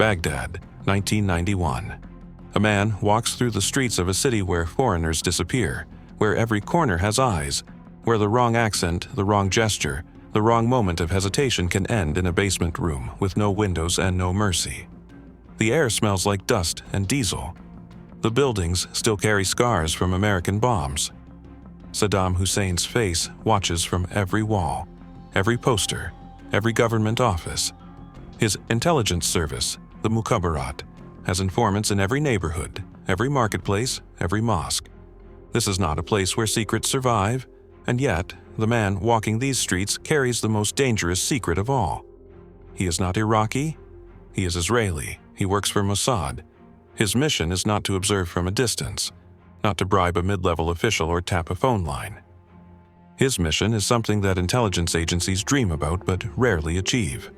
Baghdad, 1991. A man walks through the streets of a city where foreigners disappear, where every corner has eyes, where the wrong accent, the wrong gesture, the wrong moment of hesitation can end in a basement room with no windows and no mercy. The air smells like dust and diesel. The buildings still carry scars from American bombs. Saddam Hussein's face watches from every wall, every poster, every government office. His intelligence service, the Mukhabarat, has informants in every neighborhood, every marketplace, every mosque. This is not a place where secrets survive, and yet the man walking these streets carries the most dangerous secret of all. He is not Iraqi, he is Israeli. He works for Mossad. His mission is not to observe from a distance, not to bribe a mid-level official or tap a phone line. His mission is something that intelligence agencies dream about but rarely achieve,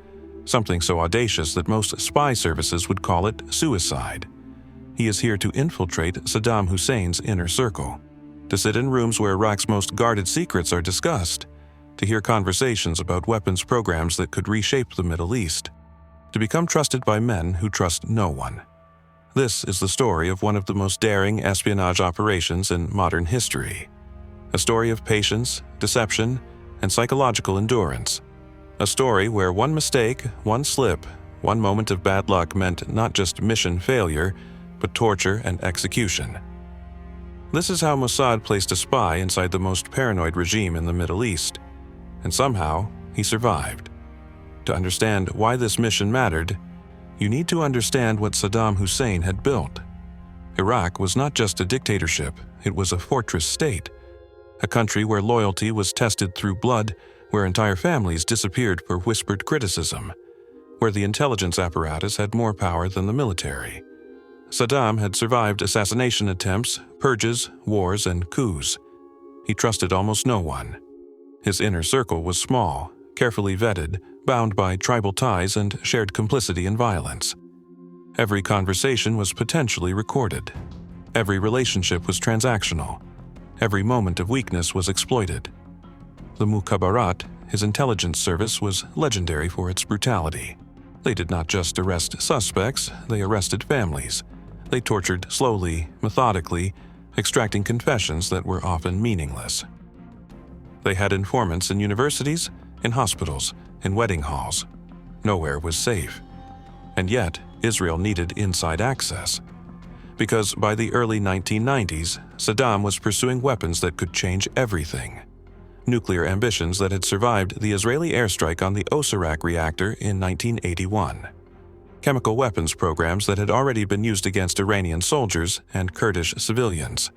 something so audacious that most spy services would call it suicide. He is here to infiltrate Saddam Hussein's inner circle, to sit in rooms where Iraq's most guarded secrets are discussed, to hear conversations about weapons programs that could reshape the Middle East, to become trusted by men who trust no one. This is the story of one of the most daring espionage operations in modern history. A story of patience, deception, and psychological endurance. A story where one mistake, one slip, one moment of bad luck meant not just mission failure, but torture and execution. This is how Mossad placed a spy inside the most paranoid regime in the Middle East, and somehow he survived. To understand why this mission mattered, you need to understand what Saddam Hussein had built. Iraq was not just a dictatorship, it was a fortress state. A country where loyalty was tested through blood, where entire families disappeared for whispered criticism, where the intelligence apparatus had more power than the military. Saddam had survived assassination attempts, purges, wars, and coups. He trusted almost no one. His inner circle was small, carefully vetted, bound by tribal ties and shared complicity in violence. Every conversation was potentially recorded. Every relationship was transactional. Every moment of weakness was exploited. The Mukhabarat, his intelligence service, was legendary for its brutality. They did not just arrest suspects, they arrested families. They tortured slowly, methodically, extracting confessions that were often meaningless. They had informants in universities, in hospitals, in wedding halls. Nowhere was safe. And yet, Israel needed inside access. Because by the early 1990s, Saddam was pursuing weapons that could change everything. Nuclear ambitions that had survived the Israeli airstrike on the Osirak reactor in 1981. Chemical weapons programs that had already been used against Iranian soldiers and Kurdish civilians.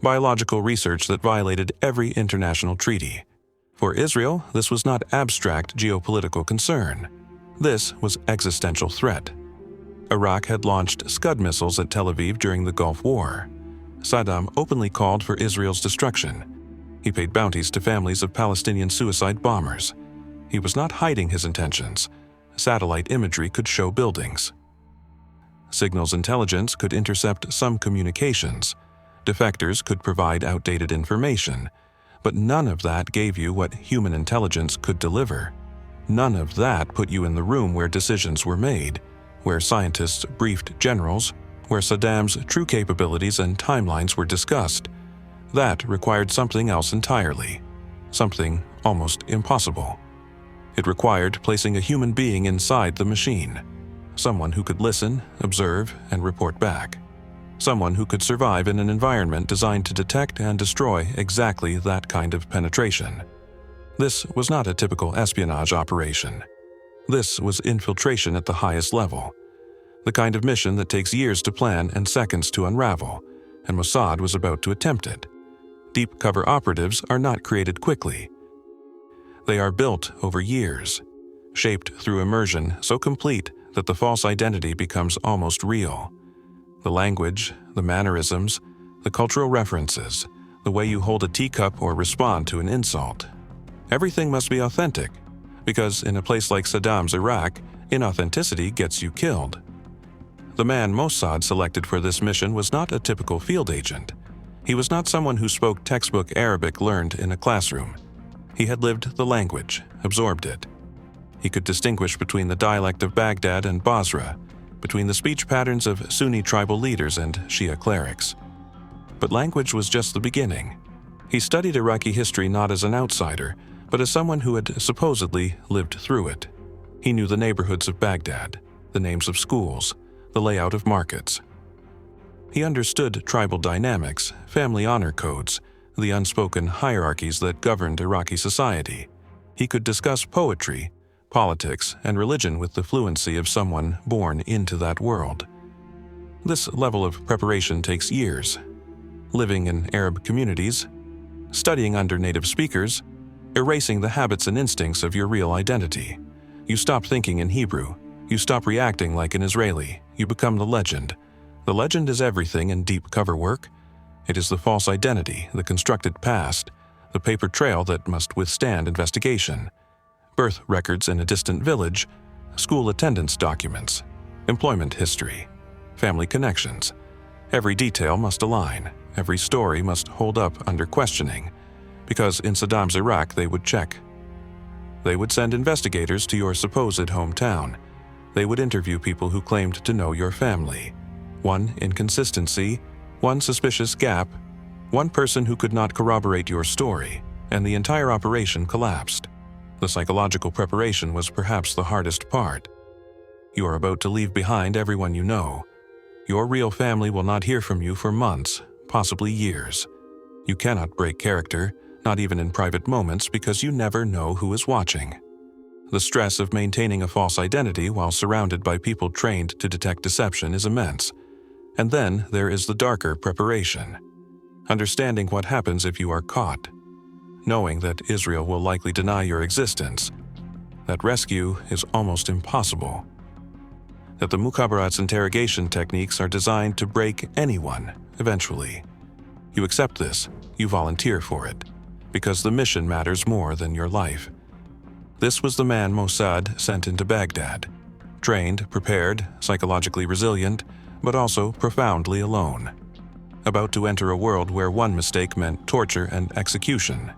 Biological research that violated every international treaty. For Israel, this was not abstract geopolitical concern. This was existential threat. Iraq had launched Scud missiles at Tel Aviv during the Gulf War. Saddam openly called for Israel's destruction. He paid bounties to families of Palestinian suicide bombers. He was not hiding his intentions. Satellite imagery could show buildings. Signals intelligence could intercept some communications. Defectors could provide outdated information. But none of that gave you what human intelligence could deliver. None of that put you in the room where decisions were made, where scientists briefed generals, where Saddam's true capabilities and timelines were discussed. That required something else entirely, something almost impossible. It required placing a human being inside the machine, someone who could listen, observe, and report back. Someone who could survive in an environment designed to detect and destroy exactly that kind of penetration. This was not a typical espionage operation. This was infiltration at the highest level, the kind of mission that takes years to plan and seconds to unravel, and Mossad was about to attempt it. Deep cover operatives are not created quickly. They are built over years, shaped through immersion so complete that the false identity becomes almost real. The language, the mannerisms, the cultural references, the way you hold a teacup or respond to an insult. Everything must be authentic, because in a place like Saddam's Iraq, inauthenticity gets you killed. The man Mossad selected for this mission was not a typical field agent. He was not someone who spoke textbook Arabic learned in a classroom. He had lived the language, absorbed it. He could distinguish between the dialect of Baghdad and Basra. between the speech patterns of Sunni tribal leaders and Shia clerics. But language was just the beginning. He studied Iraqi history not as an outsider, but as someone who had supposedly lived through it. He knew the neighborhoods of Baghdad, the names of schools, the layout of markets. He understood tribal dynamics, family honor codes, the unspoken hierarchies that governed Iraqi society. He could discuss poetry, politics, and religion with the fluency of someone born into that world. This level of preparation takes years. Living in Arab communities, studying under native speakers, erasing the habits and instincts of your real identity. You stop thinking in Hebrew. You stop reacting like an Israeli. You become the legend. The legend is everything in deep cover work. It is the false identity, the constructed past, the paper trail that must withstand investigation. Birth records in a distant village, school attendance documents, employment history, family connections. Every detail must align. Every story must hold up under questioning, because in Saddam's Iraq they would check. They would send investigators to your supposed hometown. They would interview people who claimed to know your family. One inconsistency, one suspicious gap, one person who could not corroborate your story, and the entire operation collapsed. The psychological preparation was perhaps the hardest part. You are about to leave behind everyone you know. Your real family will not hear from you for months, possibly years. You cannot break character, not even in private moments, because you never know who is watching. The stress of maintaining a false identity while surrounded by people trained to detect deception is immense. And then there is the darker preparation. Understanding what happens if you are caught. Knowing that Israel will likely deny your existence. That rescue is almost impossible. That the Mukhabarat's interrogation techniques are designed to break anyone, eventually. You accept this, you volunteer for it, because the mission matters more than your life. This was the man Mossad sent into Baghdad. Trained, prepared, psychologically resilient, but also profoundly alone. About to enter a world where one mistake meant torture and execution.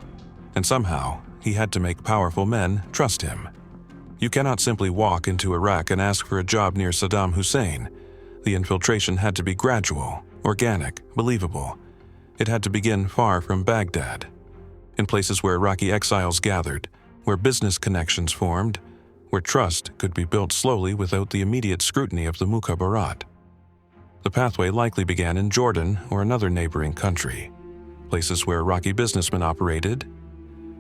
And somehow, he had to make powerful men trust him. You cannot simply walk into Iraq and ask for a job near Saddam Hussein. The infiltration had to be gradual, organic, believable. It had to begin far from Baghdad, in places where Iraqi exiles gathered, where business connections formed, where trust could be built slowly without the immediate scrutiny of the Mukhabarat. The pathway likely began in Jordan or another neighboring country, places where Iraqi businessmen operated,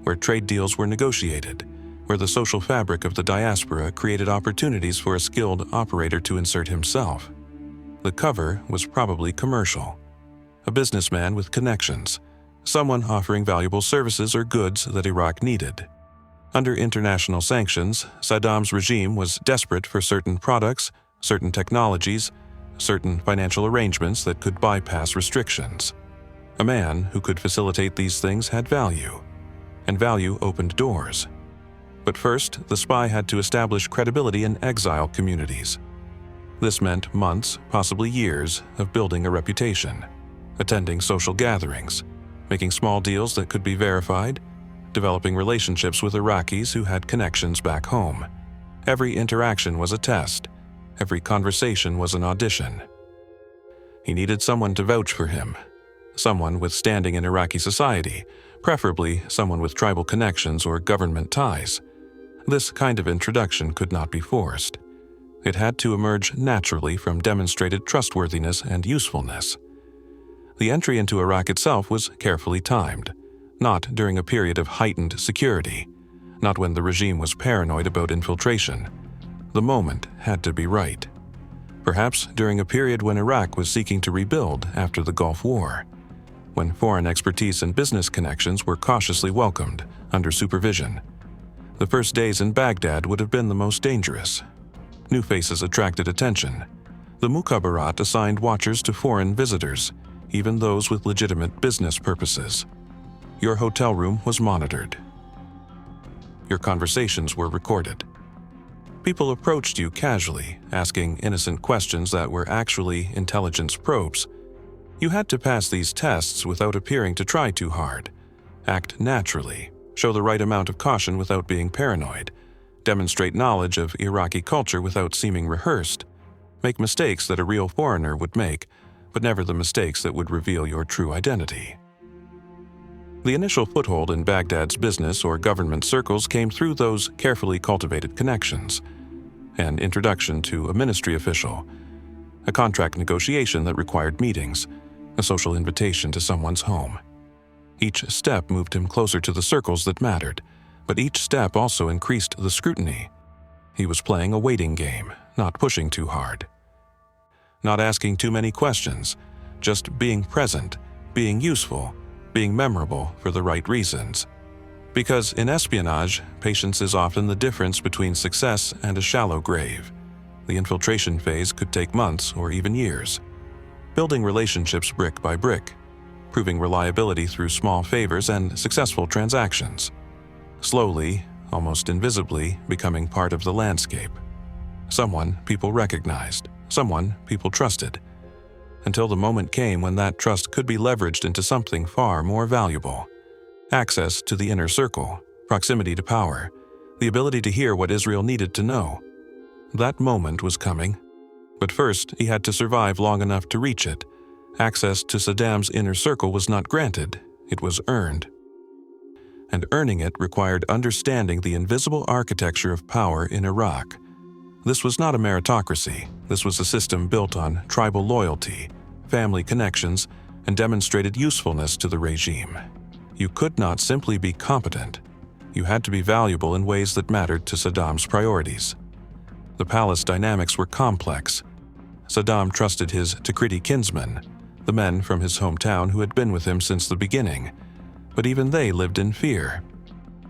where trade deals were negotiated, where the social fabric of the diaspora created opportunities for a skilled operator to insert himself. The cover was probably commercial. A businessman with connections, someone offering valuable services or goods that Iraq needed. Under international sanctions, Saddam's regime was desperate for certain products, certain technologies, certain financial arrangements that could bypass restrictions. A man who could facilitate these things had value, and value opened doors. But first, the spy had to establish credibility in exile communities. This meant months, possibly years, of building a reputation, attending social gatherings, making small deals that could be verified, developing relationships with Iraqis who had connections back home. Every interaction was a test. Every conversation was an audition. He needed someone to vouch for him, someone with standing in Iraqi society, preferably someone with tribal connections or government ties. This kind of introduction could not be forced. It had to emerge naturally from demonstrated trustworthiness and usefulness. The entry into Iraq itself was carefully timed, not during a period of heightened security, not when the regime was paranoid about infiltration. The moment had to be right. Perhaps during a period when Iraq was seeking to rebuild after the Gulf War, when foreign expertise and business connections were cautiously welcomed under supervision. The first days in Baghdad would have been the most dangerous. New faces attracted attention. The Mukhabarat assigned watchers to foreign visitors, even those with legitimate business purposes. Your hotel room was monitored. Your conversations were recorded. People approached you casually, asking innocent questions that were actually intelligence probes. You had to pass these tests without appearing to try too hard. Act naturally, show the right amount of caution without being paranoid, demonstrate knowledge of Iraqi culture without seeming rehearsed. make mistakes that a real foreigner would make, but never the mistakes that would reveal your true identity. The initial foothold in Baghdad's business or government circles came through those carefully cultivated connections: an introduction to a ministry official, a contract negotiation that required meetings, a social invitation to someone's home. Each step moved him closer to the circles that mattered, but each step also increased the scrutiny. He was playing a waiting game, not pushing too hard, not asking too many questions, just being present, being useful, being memorable for the right reasons. Because in espionage, patience is often the difference between success and a shallow grave. The infiltration phase could take months or even years. Building relationships brick by brick, proving reliability through small favors and successful transactions. Slowly, almost invisibly, becoming part of the landscape. Someone people recognized, someone people trusted, until the moment came when that trust could be leveraged into something far more valuable. Access to the inner circle, proximity to power, the ability to hear what Israel needed to know. That moment was coming, but first he had to survive long enough to reach it. Access to Saddam's inner circle was not granted, it was earned. And earning it required understanding the invisible architecture of power in Iraq. This was not a meritocracy. This was a system built on tribal loyalty, family connections, and demonstrated usefulness to the regime. You could not simply be competent. You had to be valuable in ways that mattered to Saddam's priorities. The palace dynamics were complex. Saddam trusted his Tikriti kinsmen, the men from his hometown who had been with him since the beginning, but even they lived in fear.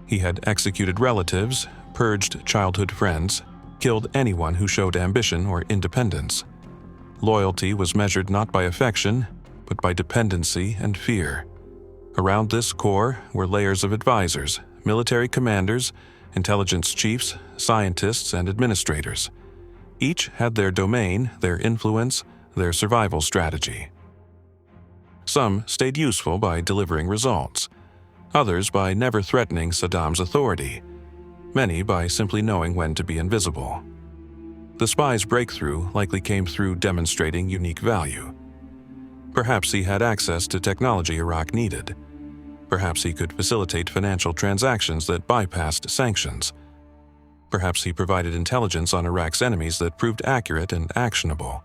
He had executed relatives, purged childhood friends, killed anyone who showed ambition or independence. Loyalty was measured not by affection, but by dependency and fear. Around this core were layers of advisors, military commanders, intelligence chiefs, scientists, and administrators. Each had their domain, their influence, their survival strategy. Some stayed useful by delivering results, others by never threatening Saddam's authority, many by simply knowing when to be invisible. The spy's breakthrough likely came through demonstrating unique value. Perhaps he had access to technology Iraq needed. Perhaps he could facilitate financial transactions that bypassed sanctions. Perhaps he provided intelligence on Iraq's enemies that proved accurate and actionable.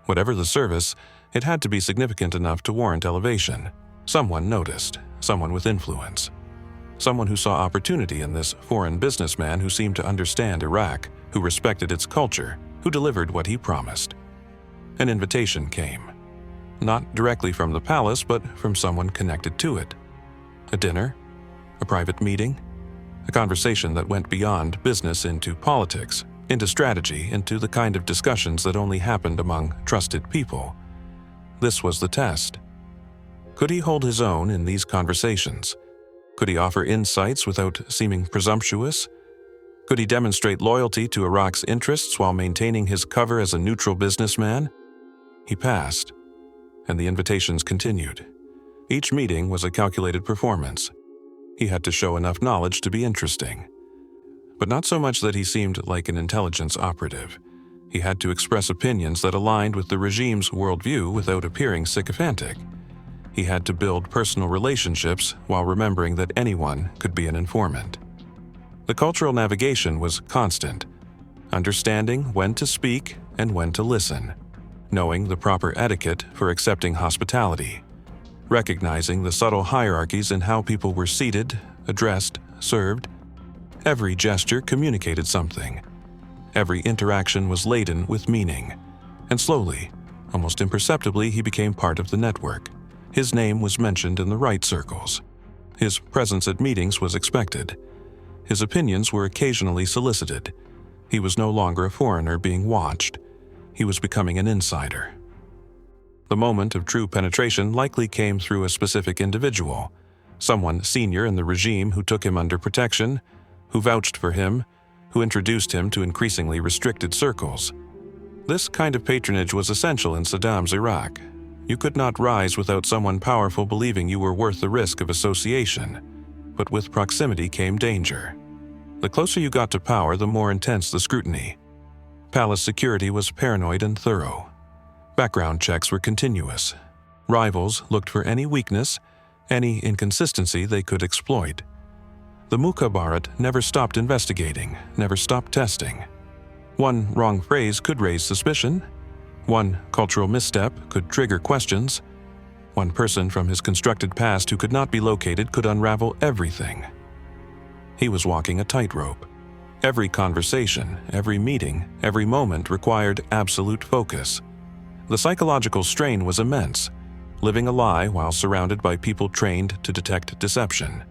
Whatever the service, it had to be significant enough to warrant elevation. Someone noticed, someone with influence. Someone who saw opportunity in this foreign businessman who seemed to understand Iraq, who respected its culture, who delivered what he promised. An invitation came. Not directly from the palace, but from someone connected to it. A dinner, a private meeting, a conversation that went beyond business into politics, into strategy, into the kind of discussions that only happened among trusted people. This was the test. Could he hold his own in these conversations? Could he offer insights without seeming presumptuous? Could he demonstrate loyalty to Iraq's interests while maintaining his cover as a neutral businessman? He passed, and the invitations continued. Each meeting was a calculated performance. He had to show enough knowledge to be interesting, but not so much that he seemed like an intelligence operative. He had to express opinions that aligned with the regime's worldview without appearing sycophantic. He had to build personal relationships while remembering that anyone could be an informant. The cultural navigation was constant, understanding when to speak and when to listen, knowing the proper etiquette for accepting hospitality, recognizing the subtle hierarchies in how people were seated, addressed, served. Every gesture communicated something. Every interaction was laden with meaning, and slowly, almost imperceptibly, he became part of the network. His name was mentioned in the right circles. His presence at meetings was expected. His opinions were occasionally solicited. He was no longer a foreigner being watched. He was becoming an insider. The moment of true penetration likely came through a specific individual, someone senior in the regime who took him under protection, who vouched for him, who introduced him to increasingly restricted circles. This kind of patronage was essential in Saddam's Iraq. You could not rise without someone powerful believing you were worth the risk of association, but with proximity came danger. The closer you got to power, the more intense the scrutiny. Palace security was paranoid and thorough. Background checks were continuous. Rivals looked for any weakness, any inconsistency they could exploit. The Mukhabarat never stopped investigating, never stopped testing. One wrong phrase could raise suspicion. One cultural misstep could trigger questions. One person from his constructed past who could not be located could unravel everything. He was walking a tightrope. Every conversation, every meeting, every moment required absolute focus. The psychological strain was immense, living a lie while surrounded by people trained to detect deception,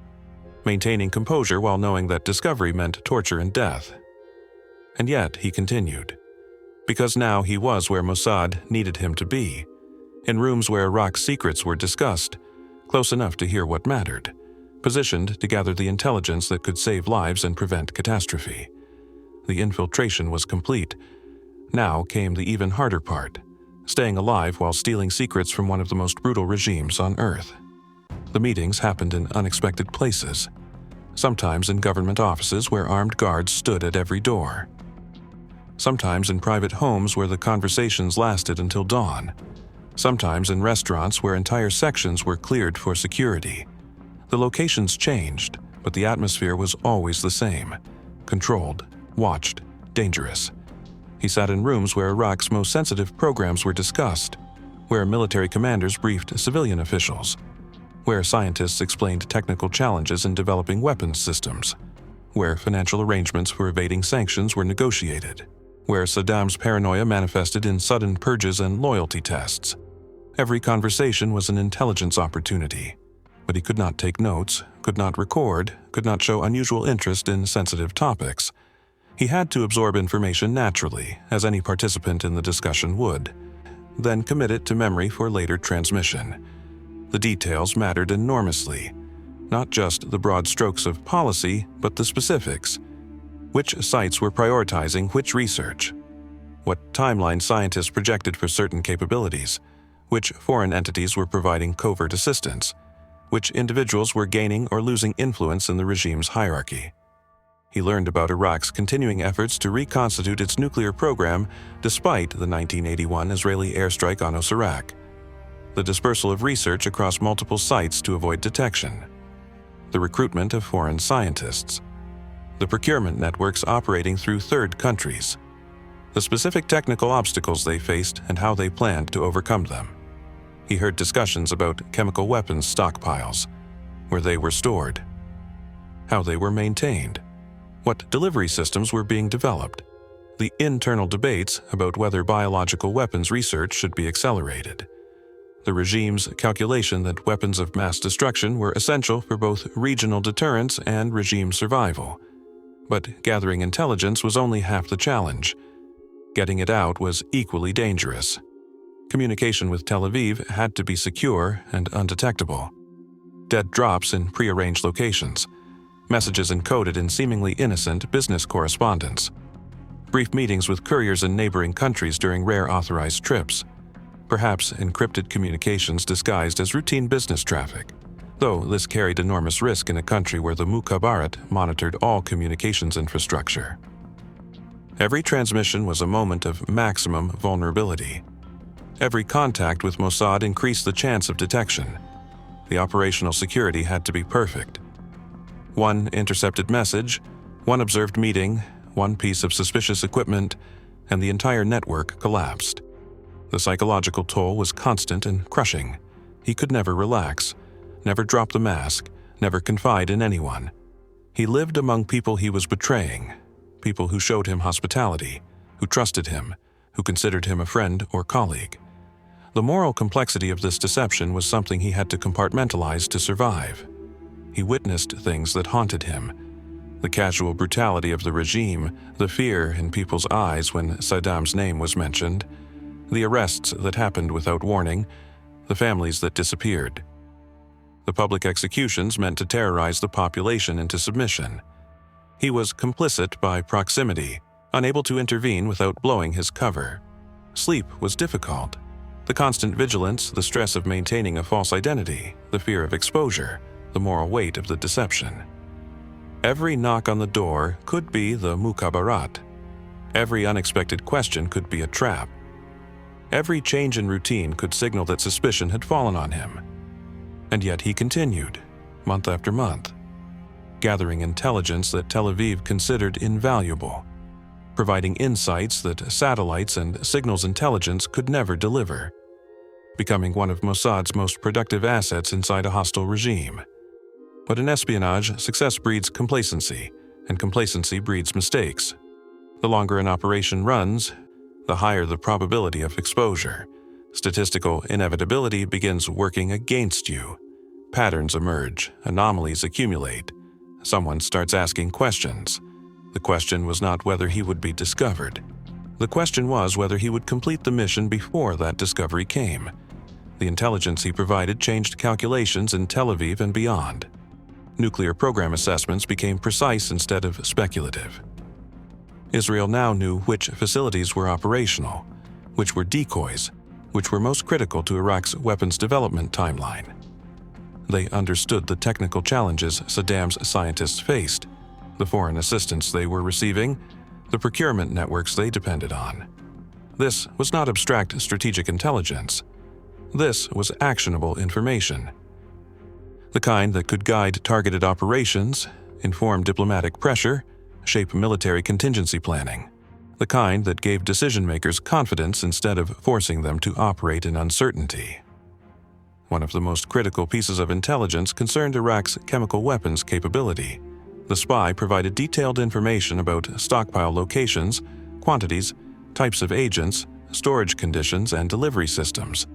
maintaining composure while knowing that discovery meant torture and death. And yet he continued, because now he was where Mossad needed him to be, in rooms where Iraq's secrets were discussed, close enough to hear what mattered, positioned to gather the intelligence that could save lives and prevent catastrophe. The infiltration was complete. Now came the even harder part, staying alive while stealing secrets from one of the most brutal regimes on Earth. The meetings happened in unexpected places, sometimes in government offices where armed guards stood at every door, sometimes in private homes where the conversations lasted until dawn, sometimes in restaurants where entire sections were cleared for security. The locations changed, but the atmosphere was always the same: controlled, watched, dangerous. He sat in rooms where Iraq's most sensitive programs were discussed, where military commanders briefed civilian officials, where scientists explained technical challenges in developing weapons systems, where financial arrangements for evading sanctions were negotiated, where Saddam's paranoia manifested in sudden purges and loyalty tests. Every conversation was an intelligence opportunity, but he could not take notes, could not record, could not show unusual interest in sensitive topics. He had to absorb information naturally, as any participant in the discussion would, then commit it to memory for later transmission. The details mattered enormously, not just the broad strokes of policy, but the specifics. Which sites were prioritizing which research? What timeline scientists projected for certain capabilities? Which foreign entities were providing covert assistance? Which individuals were gaining or losing influence in the regime's hierarchy? He learned about Iraq's continuing efforts to reconstitute its nuclear program despite the 1981 Israeli airstrike on Iraq, the dispersal of research across multiple sites to avoid detection, the recruitment of foreign scientists, the procurement networks operating through third countries, the specific technical obstacles they faced and how they planned to overcome them. He heard discussions about chemical weapons stockpiles, where they were stored, how they were maintained, what delivery systems were being developed, the internal debates about whether biological weapons research should be accelerated, the regime's calculation that weapons of mass destruction were essential for both regional deterrence and regime survival. But gathering intelligence was only half the challenge. Getting it out was equally dangerous. Communication with Tel Aviv had to be secure and undetectable. Dead drops in prearranged locations, messages encoded in seemingly innocent business correspondence, brief meetings with couriers in neighboring countries during rare authorized trips, perhaps encrypted communications disguised as routine business traffic, though this carried enormous risk in a country where the Mukhabarat monitored all communications infrastructure. Every transmission was a moment of maximum vulnerability. Every contact with Mossad increased the chance of detection. The operational security had to be perfect. One intercepted message, one observed meeting, one piece of suspicious equipment, and the entire network collapsed. The psychological toll was constant and crushing. He could never relax, never drop the mask, never confide in anyone. He lived among people he was betraying, people who showed him hospitality, who trusted him, who considered him a friend or colleague. The moral complexity of this deception was something he had to compartmentalize to survive. He witnessed things that haunted him: the casual brutality of the regime, the fear in people's eyes when Saddam's name was mentioned, the arrests that happened without warning, the families that disappeared. The public executions meant to terrorize the population into submission. He was complicit by proximity, unable to intervene without blowing his cover. Sleep was difficult. The constant vigilance, the stress of maintaining a false identity, the fear of exposure, the moral weight of the deception. Every knock on the door could be the Mukhabarat. Every unexpected question could be a trap. Every change in routine could signal that suspicion had fallen on him. And yet he continued, month after month, gathering intelligence that Tel Aviv considered invaluable, providing insights that satellites and signals intelligence could never deliver, becoming one of Mossad's most productive assets inside a hostile regime. But in espionage, success breeds complacency, and complacency breeds mistakes. The longer an operation runs, the higher the probability of exposure. Statistical inevitability begins working against you. Patterns emerge, anomalies accumulate. Someone starts asking questions. The question was not whether he would be discovered. The question was whether he would complete the mission before that discovery came. The intelligence he provided changed calculations in Tel Aviv and beyond. Nuclear program assessments became precise instead of speculative. Israel now knew which facilities were operational, which were decoys, which were most critical to Iraq's weapons development timeline. They understood the technical challenges Saddam's scientists faced, the foreign assistance they were receiving, the procurement networks they depended on. This was not abstract strategic intelligence. This was actionable information. The kind that could guide targeted operations, inform diplomatic pressure, shape military contingency planning. The kind that gave decision-makers confidence instead of forcing them to operate in uncertainty. One of the most critical pieces of intelligence concerned Iraq's chemical weapons capability. The spy provided detailed information about stockpile locations, quantities, types of agents, storage conditions, and delivery systems.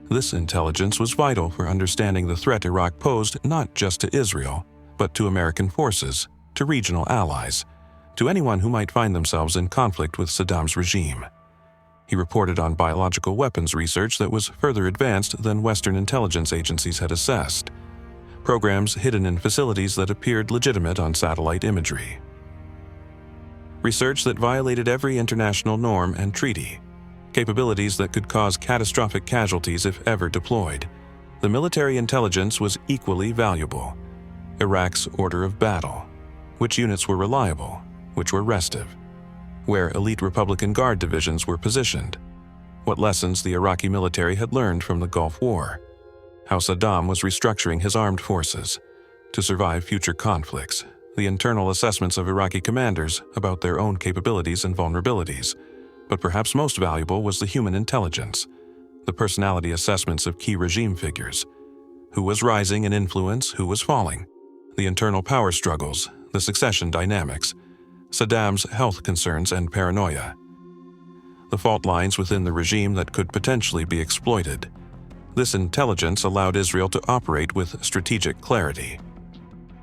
This intelligence was vital for understanding the threat Iraq posed not just to Israel, but to American forces, to regional allies, to anyone who might find themselves in conflict with Saddam's regime. He reported on biological weapons research that was further advanced than Western intelligence agencies had assessed, programs hidden in facilities that appeared legitimate on satellite imagery, research that violated every international norm and treaty, capabilities that could cause catastrophic casualties if ever deployed. The military intelligence was equally valuable. Iraq's order of battle, which units were reliable, which were restive, where elite Republican Guard divisions were positioned, what lessons the Iraqi military had learned from the Gulf War, how Saddam was restructuring his armed forces to survive future conflicts, the internal assessments of Iraqi commanders about their own capabilities and vulnerabilities. But perhaps most valuable was the human intelligence, the personality assessments of key regime figures. Who was rising in influence, who was falling, the internal power struggles, the succession dynamics, Saddam's health concerns and paranoia, the fault lines within the regime that could potentially be exploited. This intelligence allowed Israel to operate with strategic clarity.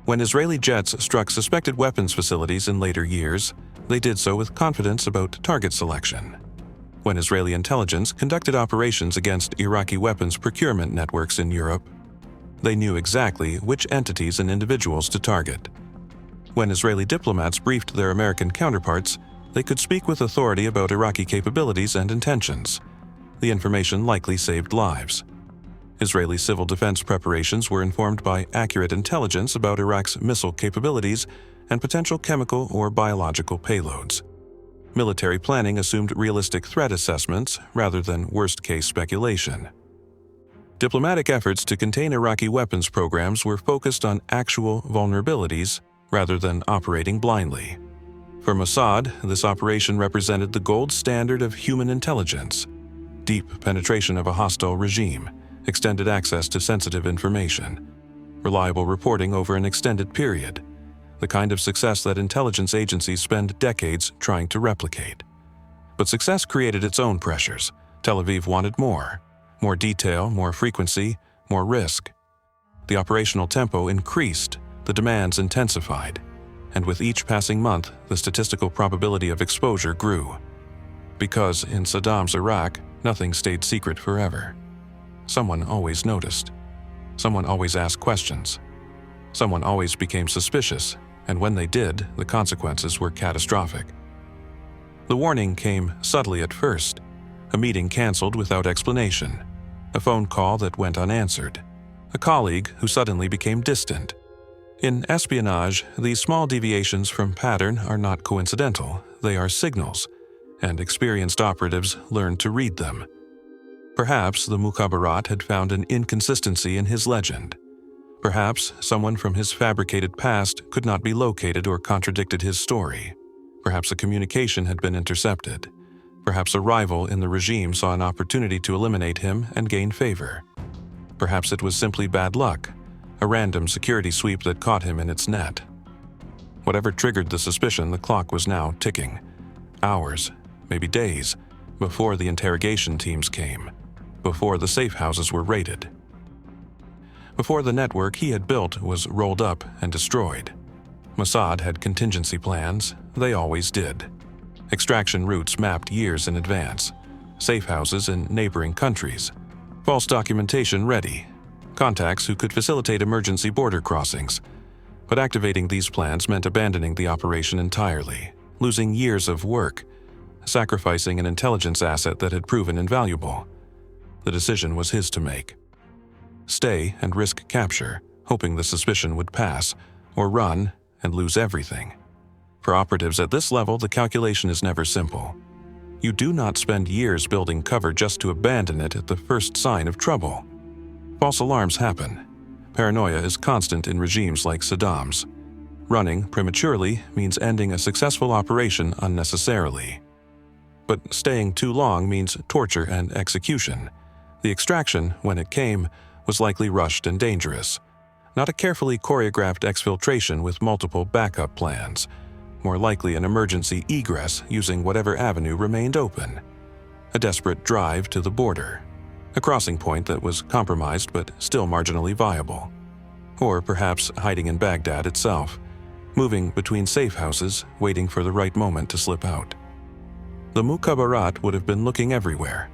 When Israeli jets struck suspected weapons facilities in later years, they did so with confidence about target selection. When Israeli intelligence conducted operations against Iraqi weapons procurement networks in Europe, they knew exactly which entities and individuals to target. When Israeli diplomats briefed their American counterparts, they could speak with authority about Iraqi capabilities and intentions. The information likely saved lives. Israeli civil defense preparations were informed by accurate intelligence about Iraq's missile capabilities and potential chemical or biological payloads. Military planning assumed realistic threat assessments rather than worst-case speculation. Diplomatic efforts to contain Iraqi weapons programs were focused on actual vulnerabilities rather than operating blindly. For Mossad, this operation represented the gold standard of human intelligence: deep penetration of a hostile regime, extended access to sensitive information, reliable reporting over an extended period, the kind of success that intelligence agencies spend decades trying to replicate. But success created its own pressures. Tel Aviv wanted more detail, more frequency, more risk. The operational tempo increased, the demands intensified, and with each passing month, the statistical probability of exposure grew. Because in Saddam's Iraq, nothing stayed secret forever. Someone always noticed. Someone always asked questions. Someone always became suspicious, and when they did, the consequences were catastrophic. The warning came subtly at first: a meeting canceled without explanation, a phone call that went unanswered, a colleague who suddenly became distant. In espionage, these small deviations from pattern are not coincidental, they are signals, and experienced operatives learn to read them. Perhaps the Mukhabarat had found an inconsistency in his legend. Perhaps someone from his fabricated past could not be located or contradicted his story. Perhaps a communication had been intercepted. Perhaps a rival in the regime saw an opportunity to eliminate him and gain favor. Perhaps it was simply bad luck, a random security sweep that caught him in its net. Whatever triggered the suspicion, the clock was now ticking. Hours, maybe days, before the interrogation teams came, before the safe houses were raided, before the network he had built was rolled up and destroyed. Mossad had contingency plans. They always did. Extraction routes mapped years in advance, safe houses in neighboring countries, false documentation ready, contacts who could facilitate emergency border crossings. But activating these plans meant abandoning the operation entirely, losing years of work, sacrificing an intelligence asset that had proven invaluable. The decision was his to make. Stay and risk capture, hoping the suspicion would pass, or run and lose everything. For operatives at this level, the calculation is never simple. You do not spend years building cover just to abandon it at the first sign of trouble. False alarms happen. Paranoia is constant in regimes like Saddam's. Running prematurely means ending a successful operation unnecessarily. But staying too long means torture and execution. The extraction, when it came, was likely rushed and dangerous. Not a carefully choreographed exfiltration with multiple backup plans. More likely an emergency egress using whatever avenue remained open. A desperate drive to the border. A crossing point that was compromised but still marginally viable. Or perhaps hiding in Baghdad itself, moving between safe houses, waiting for the right moment to slip out. The Mukhabarat would have been looking everywhere.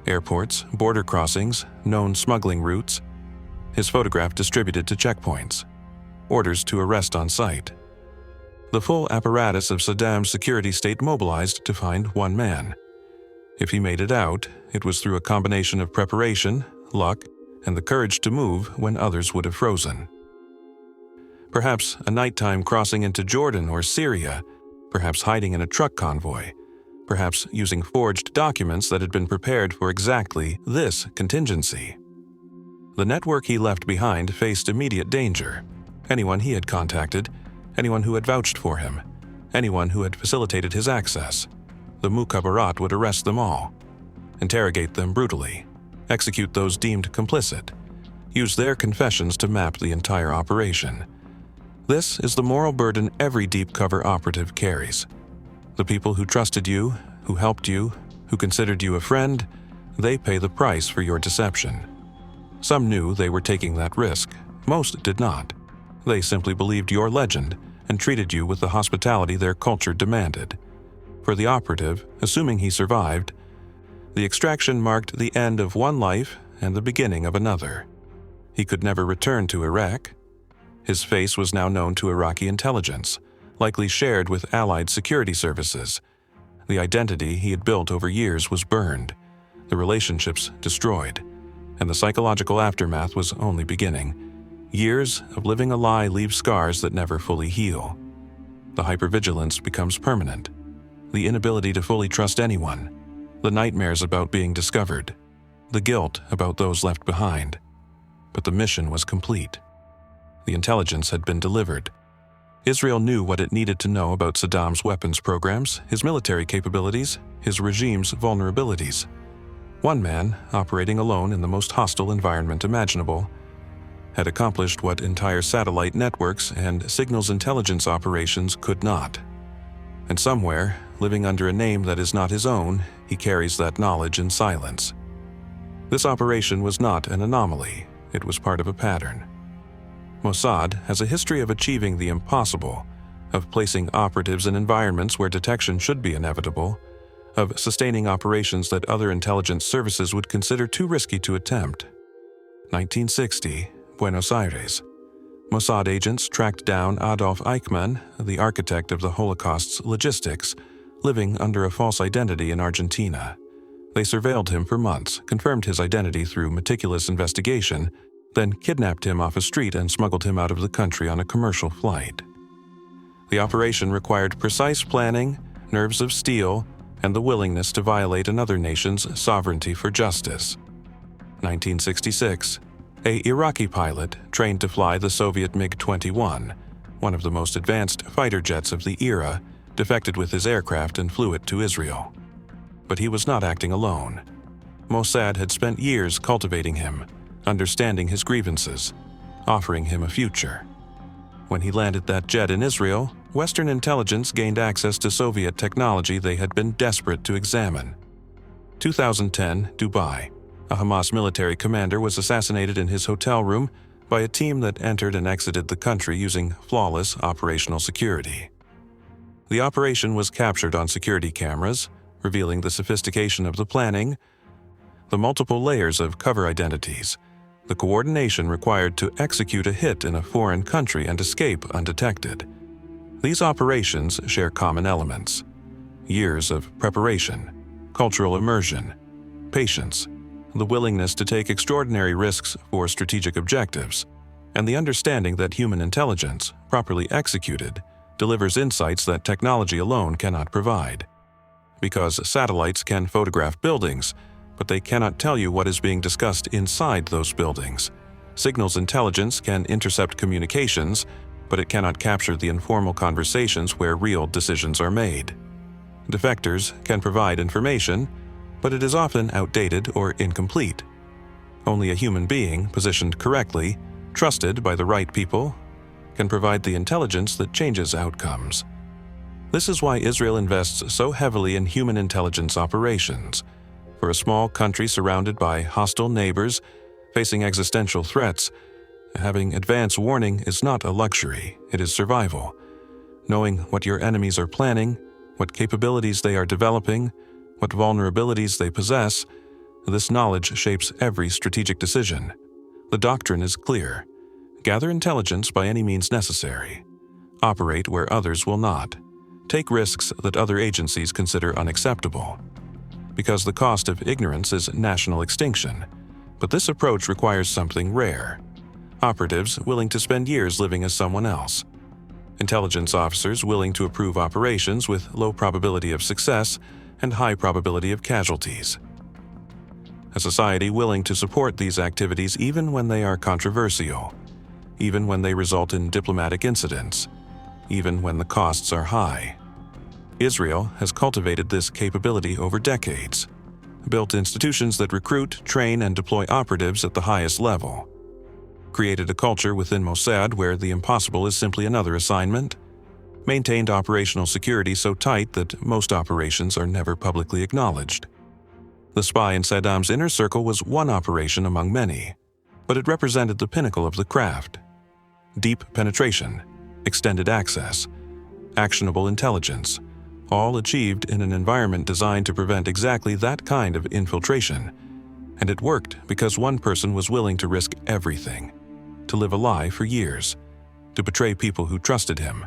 Airports, border crossings, known smuggling routes. His photograph distributed to checkpoints. Orders to arrest on sight. The full apparatus of Saddam's security state mobilized to find one man. If he made it out, it was through a combination of preparation, luck, and the courage to move when others would have frozen. Perhaps a nighttime crossing into Jordan or Syria, perhaps hiding in a truck convoy, perhaps using forged documents that had been prepared for exactly this contingency. The network he left behind faced immediate danger. Anyone he had contacted, anyone who had vouched for him, anyone who had facilitated his access. The Mukhabarat would arrest them all, interrogate them brutally, execute those deemed complicit, use their confessions to map the entire operation. This is the moral burden every deep cover operative carries. The people who trusted you, who helped you, who considered you a friend, they pay the price for your deception. Some knew they were taking that risk. Most did not. They simply believed your legend and treated you with the hospitality their culture demanded. For the operative, assuming he survived, the extraction marked the end of one life and the beginning of another. He could never return to Iraq. His face was now known to Iraqi intelligence, likely shared with allied security services. The identity he had built over years was burned, the relationships destroyed, and the psychological aftermath was only beginning. Years of living a lie leave scars that never fully heal. The hypervigilance becomes permanent. The inability to fully trust anyone. The nightmares about being discovered. The guilt about those left behind. But the mission was complete. The intelligence had been delivered. Israel knew what it needed to know about Saddam's weapons programs, his military capabilities, his regime's vulnerabilities. One man, operating alone in the most hostile environment imaginable, had accomplished what entire satellite networks and signals intelligence operations could not. And somewhere, living under a name that is not his own, he carries that knowledge in silence. This operation was not an anomaly, it was part of a pattern. Mossad has a history of achieving the impossible, of placing operatives in environments where detection should be inevitable, of sustaining operations that other intelligence services would consider too risky to attempt. 1960, Buenos Aires. Mossad agents tracked down Adolf Eichmann, the architect of the Holocaust's logistics, living under a false identity in Argentina. They surveilled him for months, confirmed his identity through meticulous investigation, then kidnapped him off a street and smuggled him out of the country on a commercial flight. The operation required precise planning, nerves of steel, and the willingness to violate another nation's sovereignty for justice. 1966. An Iraqi pilot trained to fly the Soviet MiG-21, one of the most advanced fighter jets of the era, defected with his aircraft and flew it to Israel. But he was not acting alone. Mossad had spent years cultivating him, understanding his grievances, offering him a future. When he landed that jet in Israel, Western intelligence gained access to Soviet technology they had been desperate to examine. 2010, Dubai. A Hamas military commander was assassinated in his hotel room by a team that entered and exited the country using flawless operational security. The operation was captured on security cameras, revealing the sophistication of the planning, the multiple layers of cover identities, the coordination required to execute a hit in a foreign country and escape undetected. These operations share common elements: years of preparation, cultural immersion, patience, the willingness to take extraordinary risks for strategic objectives, and the understanding that human intelligence, properly executed, delivers insights that technology alone cannot provide. Because satellites can photograph buildings, but they cannot tell you what is being discussed inside those buildings. Signals intelligence can intercept communications, but it cannot capture the informal conversations where real decisions are made. Defectors can provide information, but it is often outdated or incomplete. Only a human being, positioned correctly, trusted by the right people, can provide the intelligence that changes outcomes. This is why Israel invests so heavily in human intelligence operations. For a small country surrounded by hostile neighbors, facing existential threats, having advance warning is not a luxury, it is survival. Knowing what your enemies are planning, what capabilities they are developing, what vulnerabilities they possess, this knowledge shapes every strategic decision. The doctrine is clear: gather intelligence by any means necessary. Operate where others will not. Take risks that other agencies consider unacceptable. Because the cost of ignorance is national extinction. But this approach requires something rare: operatives willing to spend years living as someone else. Intelligence officers willing to approve operations with low probability of success and high probability of casualties. A society willing to support these activities even when they are controversial, even when they result in diplomatic incidents, even when the costs are high. Israel has cultivated this capability over decades, built institutions that recruit, train, and deploy operatives at the highest level, created a culture within Mossad where the impossible is simply another assignment, maintained operational security so tight that most operations are never publicly acknowledged. The spy in Saddam's inner circle was one operation among many, but it represented the pinnacle of the craft. Deep penetration, extended access, actionable intelligence, all achieved in an environment designed to prevent exactly that kind of infiltration. And it worked because one person was willing to risk everything, to live a lie for years, to betray people who trusted him,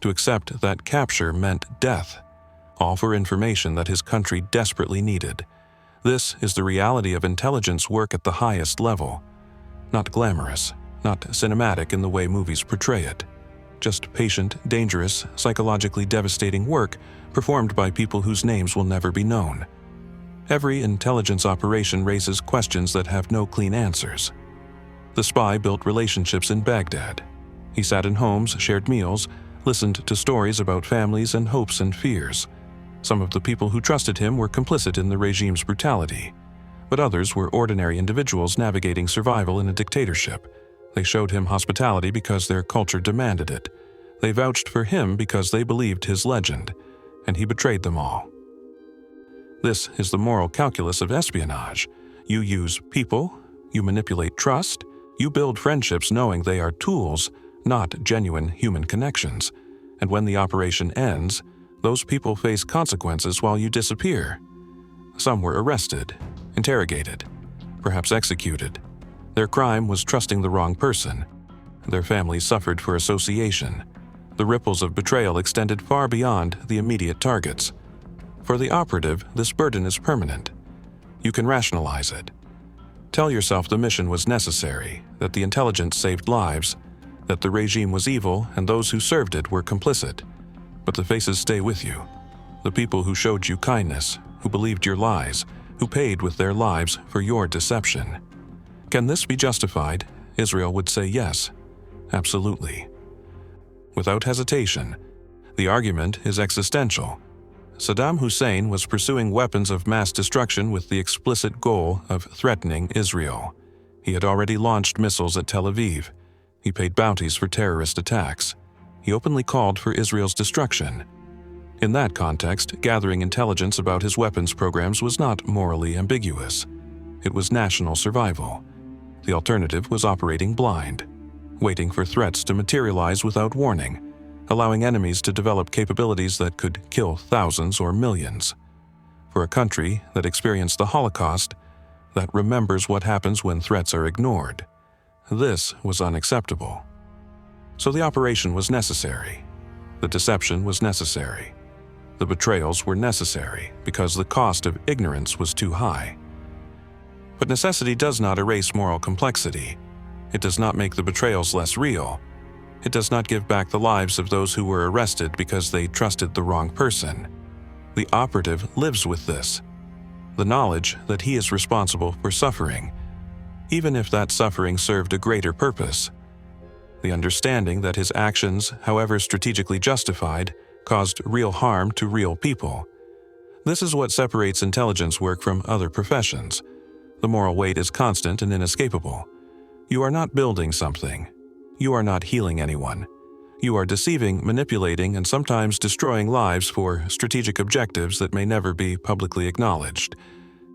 to accept that capture meant death, all for information that his country desperately needed. This is the reality of intelligence work at the highest level. Not glamorous, not cinematic in the way movies portray it. Just patient, dangerous, psychologically devastating work performed by people whose names will never be known. Every intelligence operation raises questions that have no clean answers. The spy built relationships in Baghdad. He sat in homes, shared meals, listened to stories about families and hopes and fears. Some of the people who trusted him were complicit in the regime's brutality, but others were ordinary individuals navigating survival in a dictatorship. They showed him hospitality because their culture demanded it. They vouched for him because they believed his legend, and he betrayed them all. This is the moral calculus of espionage. You use people, you manipulate trust, you build friendships knowing they are tools, not genuine human connections. And when the operation ends, those people face consequences while you disappear. Some were arrested, interrogated, perhaps executed. Their crime was trusting the wrong person. Their families suffered for association. The ripples of betrayal extended far beyond the immediate targets. For the operative, this burden is permanent. You can rationalize it. Tell yourself the mission was necessary, that the intelligence saved lives, that the regime was evil and those who served it were complicit. But the faces stay with you. the people who showed you kindness, who believed your lies, who paid with their lives for your deception. Can this be justified? Israel would say yes, absolutely. Without hesitation, the argument is existential. Saddam Hussein was pursuing weapons of mass destruction with the explicit goal of threatening Israel. He had already launched missiles at Tel Aviv. He paid bounties for terrorist attacks. He openly called for Israel's destruction. In that context, gathering intelligence about his weapons programs was not morally ambiguous. It was national survival. The alternative was operating blind, waiting for threats to materialize without warning, allowing enemies to develop capabilities that could kill thousands or millions. For a country that experienced the Holocaust, that remembers what happens when threats are ignored, this was unacceptable. So the operation was necessary. The deception was necessary. The betrayals were necessary because the cost of ignorance was too high. But necessity does not erase moral complexity. It does not make the betrayals less real. It does not give back the lives of those who were arrested because they trusted the wrong person. The operative lives with this, the knowledge that he is responsible for suffering, even if that suffering served a greater purpose. The understanding that his actions, however strategically justified, caused real harm to real people. This is what separates intelligence work from other professions. The moral weight is constant and inescapable. You are not building something. You are not healing anyone. You are deceiving, manipulating, and sometimes destroying lives for strategic objectives that may never be publicly acknowledged.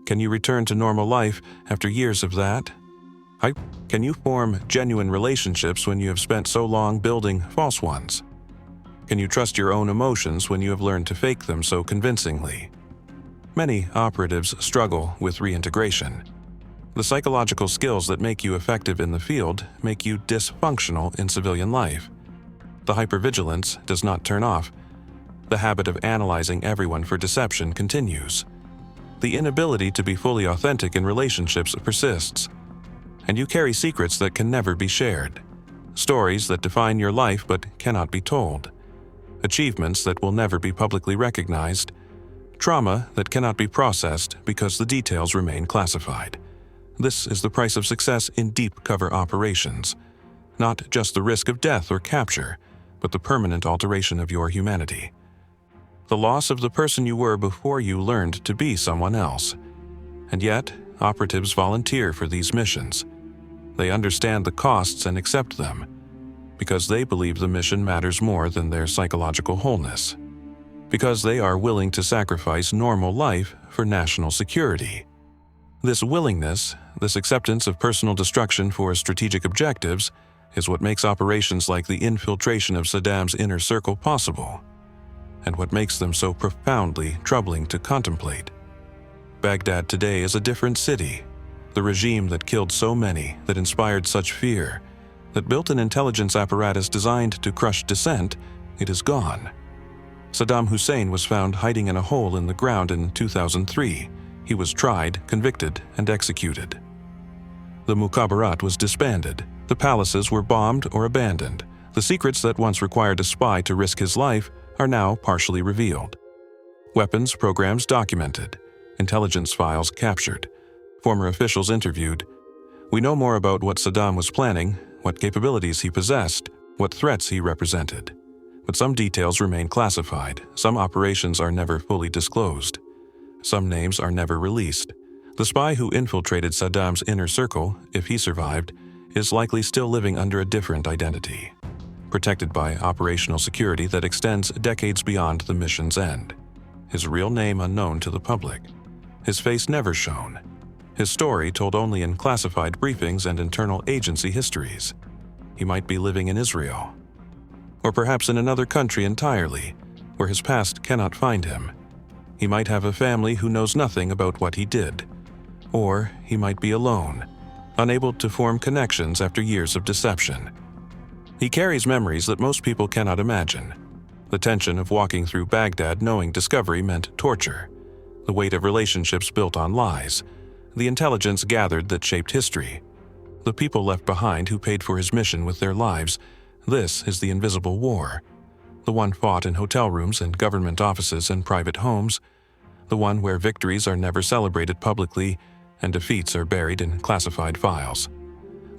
Can you return to normal life after years of that? Can you form genuine relationships when you have spent so long building false ones? Can you trust your own emotions when you have learned to fake them so convincingly? Many operatives struggle with reintegration. The psychological skills that make you effective in the field make you dysfunctional in civilian life. The hypervigilance does not turn off. The habit of analyzing everyone for deception continues. The inability to be fully authentic in relationships persists. And you carry secrets that can never be shared. Stories that define your life but cannot be told. Achievements that will never be publicly recognized. Trauma that cannot be processed because the details remain classified. This is the price of success in deep cover operations. Not just the risk of death or capture, but the permanent alteration of your humanity. The loss of the person you were before you learned to be someone else. And yet, operatives volunteer for these missions. They understand the costs and accept them, because they believe the mission matters more than their psychological wholeness. Because they are willing to sacrifice normal life for national security. This willingness, this acceptance of personal destruction for strategic objectives, is what makes operations like the infiltration of Saddam's inner circle possible, and what makes them so profoundly troubling to contemplate. Baghdad today is a different city. The regime that killed so many, that inspired such fear, that built an intelligence apparatus designed to crush dissent, it is gone. Saddam Hussein was found hiding in a hole in the ground in 2003. He was tried, convicted, and executed. The Mukhabarat was disbanded. The palaces were bombed or abandoned. The secrets that once required a spy to risk his life are now partially revealed. Weapons programs documented. Intelligence files captured. Former officials interviewed. We know more about what Saddam was planning, what capabilities he possessed, what threats he represented. But some details remain classified. Some operations are never fully disclosed. Some names are never released. The spy who infiltrated Saddam's inner circle, if he survived, is likely still living under a different identity, protected by operational security that extends decades beyond the mission's end. His real name unknown to the public. His face never shown. His story told only in classified briefings and internal agency histories. He might be living in Israel. Or perhaps in another country entirely, where his past cannot find him. He might have a family who knows nothing about what he did. Or he might be alone, unable to form connections after years of deception. He carries memories that most people cannot imagine. The tension of walking through Baghdad knowing discovery meant torture. The weight of relationships built on lies. The intelligence gathered that shaped history. The people left behind who paid for his mission with their lives. This is the invisible war. the one fought in hotel rooms and government offices and private homes, the one where victories are never celebrated publicly and defeats are buried in classified files,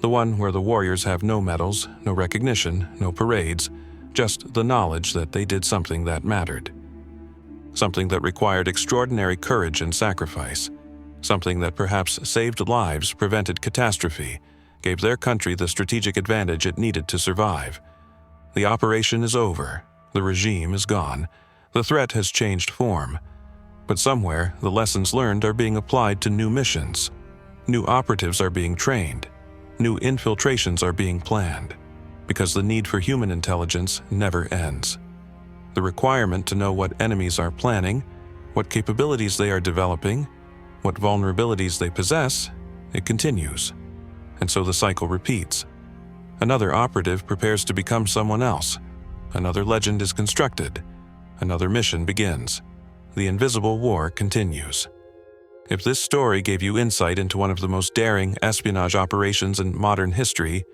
the one where the warriors have no medals, no recognition, no parades, just the knowledge that they did something that mattered. Something that required extraordinary courage and sacrifice. Something that perhaps saved lives, prevented catastrophe, gave their country the strategic advantage it needed to survive. The operation is over. The regime is gone. The threat has changed form. But somewhere, the lessons learned are being applied to new missions. New operatives are being trained. New infiltrations are being planned. Because the need for human intelligence never ends. The requirement to know what enemies are planning, what capabilities they are developing, what vulnerabilities they possess, it continues. And so the cycle repeats. Another operative prepares to become someone else. Another legend is constructed. Another mission begins. The invisible war continues. If this story gave you insight into one of the most daring espionage operations in modern history,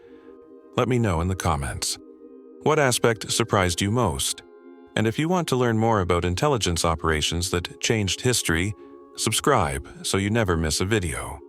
let me know in the comments. What aspect surprised you most? And if you want to learn more about intelligence operations that changed history, subscribe so you never miss a video.